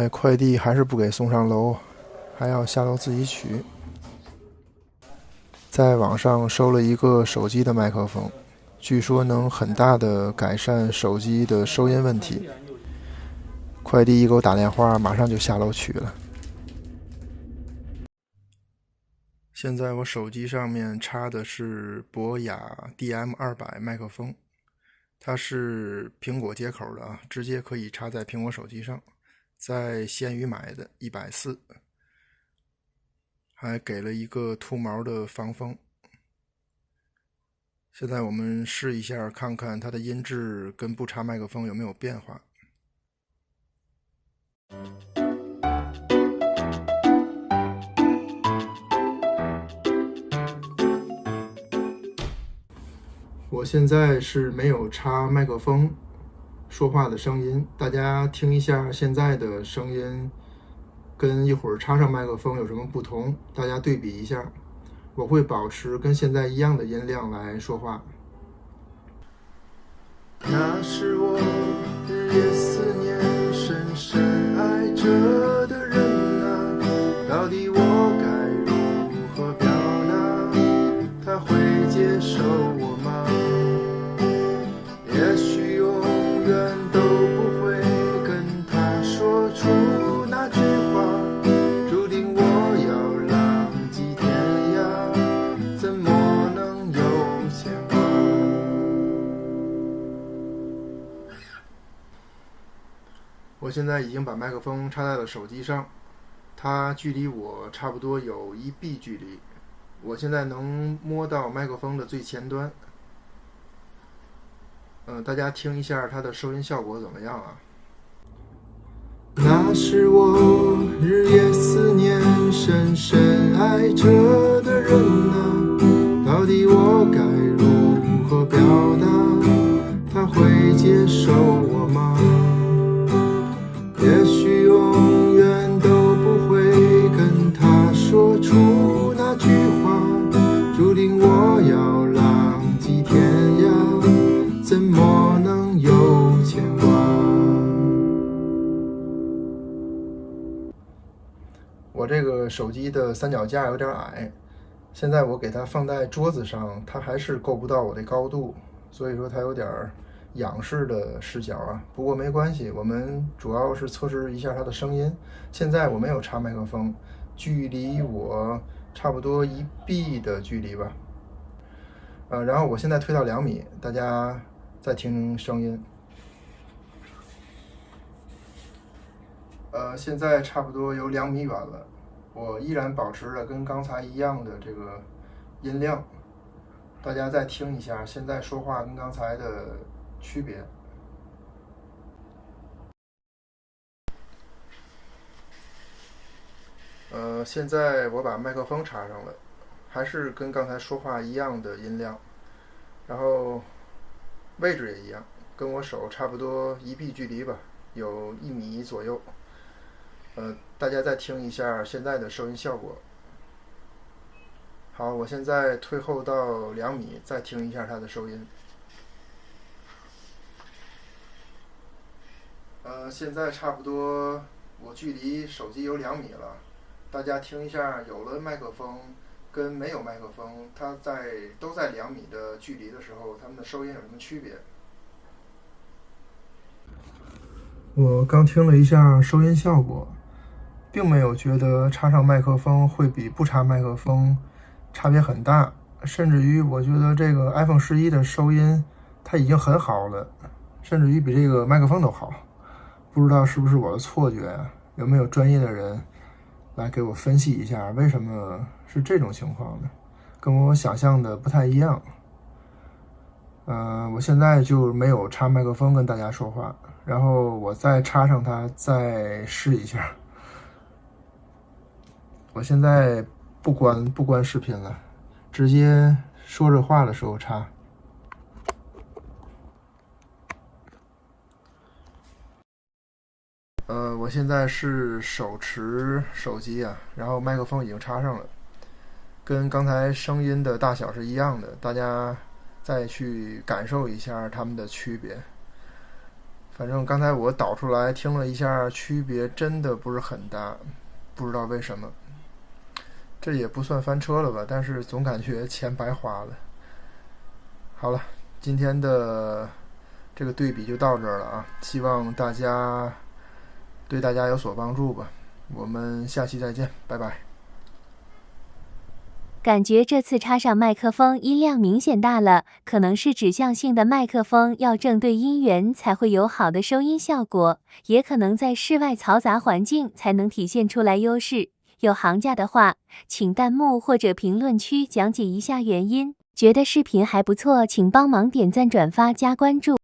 快递还是不给送上楼，还要下楼自己取。在网上收了一个手机的麦克风，据说能很大的改善手机的收音问题。快递一给我打电话，马上就下楼取了。现在我手机上面插的是博雅 DM200麦克风，它是苹果接口的啊，直接可以插在苹果手机上。在闲鱼买的140，还给了一个兔毛的防风。现在我们试一下，看看它的音质跟不插麦克风有没有变化。我现在是没有插麦克风说话的声音，大家听一下现在的声音跟一会儿插上麦克风有什么不同，大家对比一下。我会保持跟现在一样的音量来说话。那是我日夜思念深深爱着的人啊，到底我该如何表达，他会接受我吗？也许永远都不会跟他说出那句话，注定我要浪迹天涯，怎么能有牵挂？我现在已经把麦克风插在了手机上，它距离我差不多有1B 距离，我现在能摸到麦克风的最前端。大家听一下它的收音效果怎么样啊？那是我日夜思念深深爱着的人啊，到底我该如何表达，他会接受我吗？也许永远都不会跟他说出那句话，注定我要浪迹天涯，怎么能有牵挂？我这个手机的三脚架有点矮，现在我给它放在桌子上，它还是够不到我的高度，所以说它有点仰视的视角啊。不过没关系，我们主要是测试一下它的声音。现在我没有插麦克风，距离我差不多1B 的距离吧。然后我现在推到2米，大家再听声音。现在差不多有2米远了，我依然保持着跟刚才一样的这个音量，大家再听一下现在说话跟刚才的区别。现在我把麦克风插上了，还是跟刚才说话一样的音量，然后位置也一样，跟我手差不多1B 距离吧，有1米左右。大家再听一下现在的收音效果。好，我现在退后到2米，再听一下它的收音。现在差不多我距离手机有2米了，大家听一下，有了麦克风跟没有麦克风，它都在2米的距离的时候，它们的收音有什么区别？我刚听了一下收音效果，并没有觉得插上麦克风会比不插麦克风差别很大，甚至于我觉得这个 iPhone 11的收音它已经很好了，甚至于比这个麦克风都好。不知道是不是我的错觉啊？有没有专业的人来给我分析一下为什么是这种情况呢？跟我想象的不太一样。我现在就没有插麦克风跟大家说话，然后我再插上它再试一下。我现在不关视频了，直接说着话的时候插。我现在是手持手机啊，然后麦克风已经插上了，跟刚才声音的大小是一样的，大家再去感受一下它们的区别。反正刚才我导出来听了一下，区别真的不是很大，不知道为什么。这也不算翻车了吧，但是总感觉钱白花了。好了，今天的这个对比就到这儿了啊，希望对大家有所帮助吧。我们下期再见，拜拜。感觉这次插上麦克风音量明显大了，可能是指向性的麦克风要正对音源才会有好的收音效果，也可能在室外嘈杂环境才能体现出来优势。有行家的话，请弹幕或者评论区讲解一下原因。觉得视频还不错，请帮忙点赞、转发、加关注。